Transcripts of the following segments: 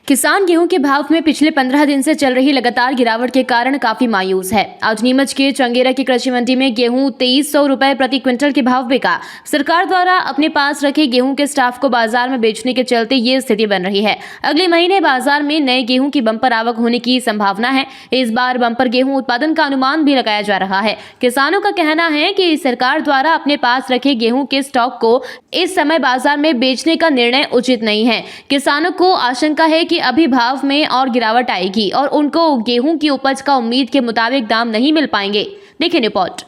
किसान गेहूं के भाव में पिछले 15 दिन से चल रही लगातार गिरावट के कारण काफी मायूस है। आज नीमच के चंगेरा की कृषि मंडी में गेहूं 2300 रुपए प्रति क्विंटल के भाव बिका। सरकार द्वारा अपने पास रखे गेहूं के स्टाफ को बाजार में बेचने के चलते ये स्थिति बन रही है। अगले महीने बाजार में नए गेहूं की बम्पर आवक होने की संभावना है। इस बार बम्पर गेहूं उत्पादन का अनुमान भी लगाया जा रहा है। किसानों का कहना है कि सरकार द्वारा अपने पास रखे गेहूं के स्टॉक को इस समय बाजार में बेचने का निर्णय उचित नहीं है। किसानों को आशंका है कि अभी भाव में और गिरावट आएगी और उनको गेहूं की उपज का उम्मीद के मुताबिक दाम नहीं मिल पाएंगे। देखिए रिपोर्ट।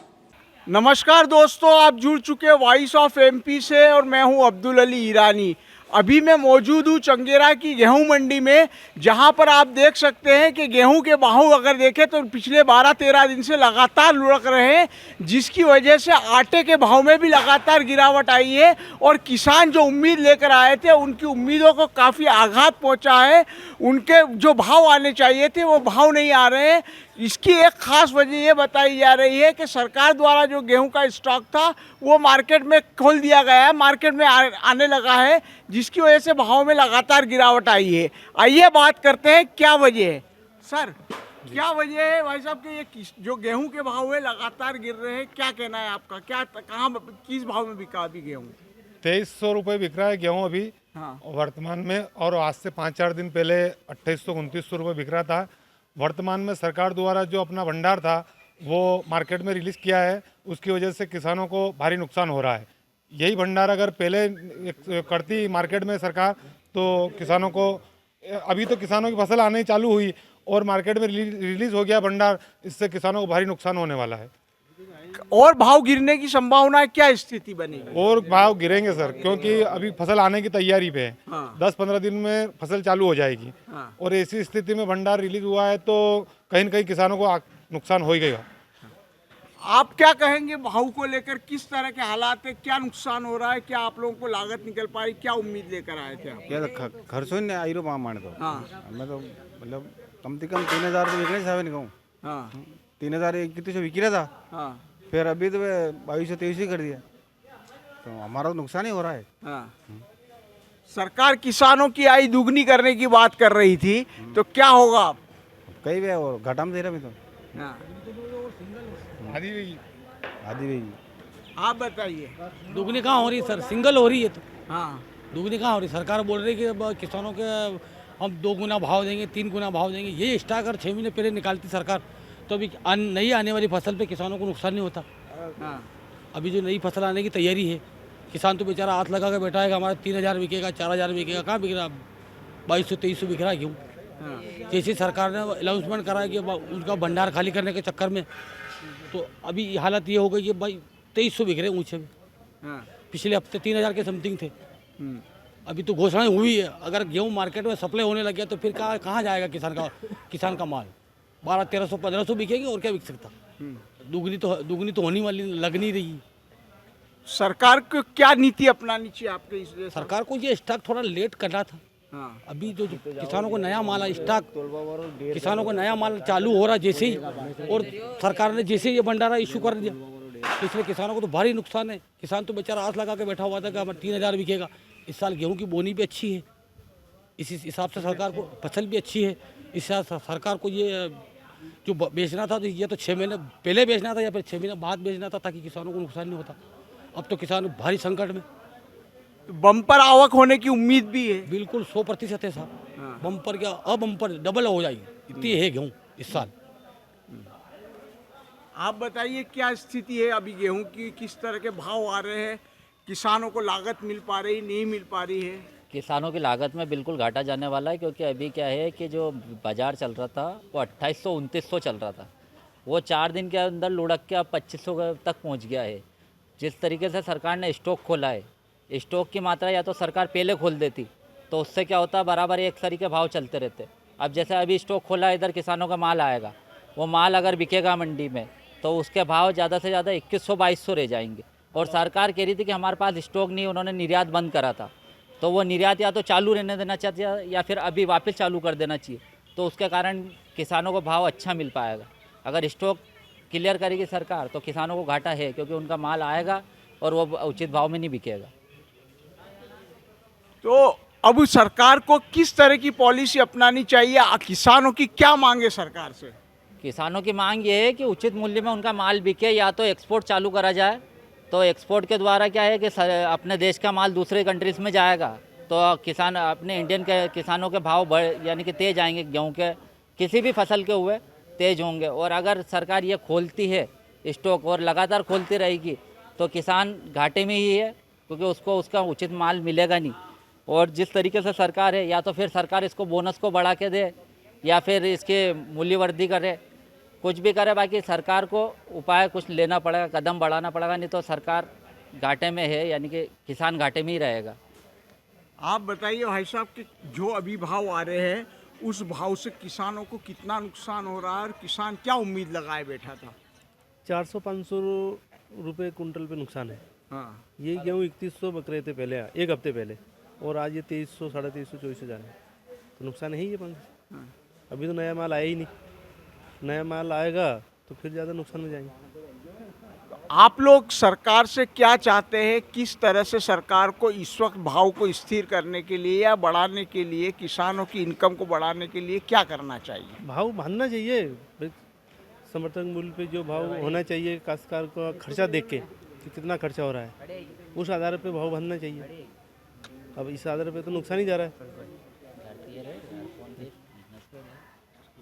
नमस्कार दोस्तों, आप जुड़ चुके वॉइस ऑफ एमपी से और मैं हूं अब्दुल अली ईरानी। अभी मैं मौजूद हूं चंगेरा की गेहूं मंडी में, जहां पर आप देख सकते हैं कि गेहूं के भाव अगर देखें तो पिछले 12-13 दिन से लगातार लुढ़क रहे हैं, जिसकी वजह से आटे के भाव में भी लगातार गिरावट आई है और किसान जो उम्मीद लेकर आए थे उनकी उम्मीदों को काफ़ी आघात पहुंचा है। उनके जो भाव आने चाहिए थे वो भाव नहीं आ रहे हैं। इसकी एक ख़ास वजह ये बताई जा रही है कि सरकार द्वारा जो गेहूं का स्टॉक था वो मार्केट में खोल दिया गया है, मार्केट में आने लगा है, जिसकी वजह से भाव में लगातार गिरावट आई है। आइए बात करते हैं क्या वजह है। सर, क्या वजह है भाई साहब कि ये जो गेहूं के भाव है लगातार गिर रहे हैं? क्या कहना है आपका? क्या कहाँ किस भाव में बिका अभी गेहूँ? 2300 रुपये बिक रहा है गेहूँ अभी। हाँ। वर्तमान में, और आज से 5-4 दिन पहले 2800-2900 रुपये बिक रहा था। वर्तमान में सरकार द्वारा जो अपना भंडार था वो मार्केट में रिलीज़ किया है, उसकी वजह से किसानों को भारी नुकसान हो रहा है। यही भंडार अगर पहले करती मार्केट में सरकार तो किसानों को, अभी तो किसानों की फसल आने चालू हुई और मार्केट में रिलीज़ हो गया भंडार, इससे किसानों को भारी नुकसान होने वाला है। और भाव गिरने की संभावना है? क्या स्थिति बनेगी? और भाव गिरेंगे सर, क्योंकि अभी फसल आने की तैयारी पे है। हाँ। 10-15 दिन में फसल चालू हो जाएगी। हाँ। और ऐसी स्थिति में भंडार रिलीज हुआ है तो कहीं न कहीं किसानों को नुकसान हो ही गया। आप क्या कहेंगे भाव को लेकर? किस तरह के हालात है? क्या नुकसान हो रहा है? क्या आप लोगों को लागत निकल पाई? क्या उम्मीद लेकर आए थे आप? क्या खर्चो नहीं आई रो माने तो। हाँ। मैं तो मतलब कम से कम 3000 तो बिकने साहब नहीं कहूँ। हाँ। 3000 कितने से बिक रहा था। हाँ। फिर अभी तो 2223 ही कर दिया, तो हमारा तो नुकसान ही हो रहा है। हाँ। सरकार किसानों की आय दुगनी करने की बात कर रही थी, तो क्या होगा आप? कई वे और घाटा में दे रहा भी तो। हाँ। आधी भी। आप बताइए। दुगनी कहाँ हो रही है सर, सिंगल हो रही है तो। हाँ। दुगनी कहाँ हो रही? सरकार बोल रही है कि अब किसानों के हम 2 गुना भाव देंगे, 3 गुना भाव देंगे। ये स्टॉक अगर 6 महीने पहले निकालती सरकार तो अभी नई आने वाली फसल पे किसानों को नुकसान नहीं होता। हाँ। अभी जो नई फसल आने की तैयारी है, किसान तो बेचारा हाथ लगा के बैठा है, हमारा 3000 बिकेगा, 4000 बिकेगा। कहाँ बिक रहा? 2200-2300 बिक रहा है गेहूँ। हाँ। जैसे सरकार ने अनाउंसमेंट करा है कि उनका भंडार खाली करने के चक्कर में, तो अभी हालत ये हो गई कि भाई 2300 बिक रहे हैं ऊँचे में। हाँ। पिछले हफ्ते 3000 के समथिंग थे। अभी तो घोषणा हुई है, अगर गेहूं मार्केट में सप्लाई होने लग गया तो फिर कहाँ जाएगा किसान का माल? 1200-1300-1500 बिकेगी और क्या बिक सकता? दुगनी तो होने वाली लग नहीं रही। सरकार को क्या नीति अपनानी चाहिए आपके इस? सरकार को ये स्टॉक थोड़ा लेट करना था। हाँ। अभी जो किसानों को नया माल स्टॉक, किसानों को नया माल चालू हो रहा जैसे ही, और सरकार ने जैसे ये भंडारा इशू कर दिया, इसलिए किसानों को तो भारी नुकसान है। किसान तो बेचारा आस लगा के बैठा हुआ था कि हमारा 3000 बिकेगा। इस साल गेहूं की बोनी भी अच्छी है, इस हिसाब से सरकार को फसल भी अच्छी है। इस हिसाब से सरकार को ये जो बेचना था तो ये तो 6 महीने पहले बेचना था या फिर 6 महीने बाद बेचना था, ताकि किसानों को नुकसान नहीं होता। अब तो किसान भारी संकट में। तो बम्पर आवक होने की उम्मीद भी है? बिल्कुल 100% है साहब। हाँ। बम्पर क्या, अब बम्पर डबल हो जाएगी, इतनी है गेहूँ इस साल। आप बताइए क्या स्थिति है अभी गेहूं की? किस तरह के भाव आ रहे हैं? किसानों को लागत मिल पा रही, नहीं मिल पा रही है? किसानों की लागत में बिल्कुल घाटा जाने वाला है, क्योंकि अभी क्या है कि जो बाज़ार चल रहा था वो 2800-2900 चल रहा था, वो 4 दिन के अंदर लुढ़क के अब 2500 तक पहुंच गया है। जिस तरीके से सरकार ने स्टॉक खोला है, स्टॉक की मात्रा या तो सरकार पहले खोल देती तो उससे क्या होता, बराबर एक तरीके भाव चलते रहते। अब जैसे अभी स्टॉक खोला है, इधर किसानों का माल आएगा, वो माल अगर बिकेगा मंडी में तो उसके भाव ज़्यादा से ज़्यादा 2100-2200 रह जाएंगे। और सरकार कह रही थी कि हमारे पास स्टॉक नहीं, उन्होंने निर्यात बंद करा था, तो वो निर्यात या तो चालू रहने देना चाहिए या फिर अभी वापस चालू कर देना चाहिए, तो उसके कारण किसानों को भाव अच्छा मिल पाएगा। अगर स्टॉक क्लियर करेगी सरकार तो किसानों को घाटा है, क्योंकि उनका माल आएगा और वो उचित भाव में नहीं बिकेगा। तो अब सरकार को किस तरह की पॉलिसी अपनानी चाहिए, किसानों की क्या मांगे सरकार से? किसानों की मांग ये है कि उचित मूल्य में उनका माल बिके, या तो एक्सपोर्ट चालू करा जाए। तो एक्सपोर्ट के द्वारा क्या है कि अपने देश का माल दूसरे कंट्रीज में जाएगा, तो किसान अपने इंडियन के किसानों के भाव बढ़ यानी कि तेज आएंगे, गेहूं के किसी भी फसल के हुए तेज होंगे। और अगर सरकार ये खोलती है स्टॉक और लगातार खोलती रहेगी तो किसान घाटे में ही है, क्योंकि उसको उसका उचित माल मिलेगा नहीं। और जिस तरीके से सरकार है, या तो फिर सरकार इसको बोनस को बढ़ा के दे या फिर इसके मूल्य वृद्धि करे, कुछ भी करे, बाकी सरकार को उपाय कुछ लेना पड़ेगा, कदम बढ़ाना पड़ेगा, नहीं तो सरकार घाटे में है, यानी कि किसान घाटे में ही रहेगा। आप बताइए भाई साहब कि जो अभी भाव आ रहे हैं उस भाव से किसानों को कितना नुकसान हो रहा है और किसान क्या उम्मीद लगाए बैठा था? 400-500 रुपये कुंटल पे नुकसान है। हाँ, ये गेहूँ 3100 बक रहे थे पहले, एक हफ्ते पहले, और आज ये 2300, 2350, 2400 जा रहे हैं, तो नुकसान है ही ये 500। अभी तो नया माल आया ही नहीं, नया माल आएगा तो फिर ज़्यादा नुकसान में जाएंगे। आप लोग सरकार से क्या चाहते हैं, किस तरह से सरकार को इस वक्त भाव को स्थिर करने के लिए या बढ़ाने के लिए, किसानों की इनकम को बढ़ाने के लिए क्या करना चाहिए? भाव बांधना चाहिए भाई, समर्थन मूल्य पे जो भाव होना चाहिए, काश्तकार का खर्चा देख के कि कितना खर्चा हो रहा है, उस आधार पे भाव बांधना चाहिए। अब इस आधार पे तो नुकसान ही जा रहा है।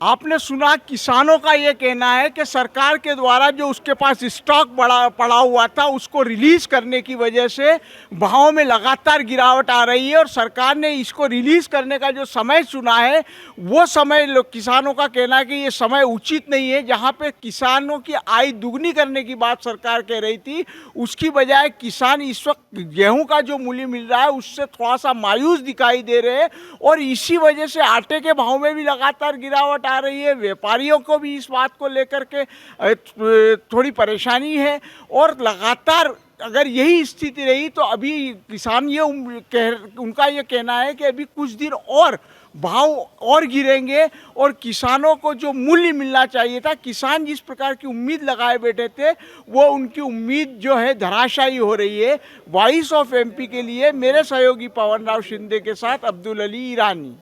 आपने सुना, किसानों का ये कहना है कि सरकार के द्वारा जो उसके पास स्टॉक पड़ा हुआ था उसको रिलीज करने की वजह से भाव में लगातार गिरावट आ रही है, और सरकार ने इसको रिलीज करने का जो समय चुना है वो समय किसानों का कहना है कि ये समय उचित नहीं है। जहाँ पे किसानों की आय दुगनी करने की बात सरकार कह रही थी, उसकी बजाय किसान इस वक्त गेहूँ का जो मूल्य मिल रहा है उससे थोड़ा सा मायूस दिखाई दे रहे हैं, और इसी वजह से आटे के भाव में भी लगातार गिरावट आ रही है। व्यापारियों को भी इस बात को लेकर के थोड़ी परेशानी है, और लगातार अगर यही स्थिति रही तो अभी किसान ये उनका ये कहना है कि अभी कुछ दिन और भाव और गिरेंगे, और किसानों को जो मूल्य मिलना चाहिए था, किसान जिस प्रकार की उम्मीद लगाए बैठे थे, वो उनकी उम्मीद जो है धराशायी हो रही है। वॉइस ऑफ एमपी के लिए मेरे सहयोगी पवन राव शिंदे के साथ अब्दुल अली ईरानी।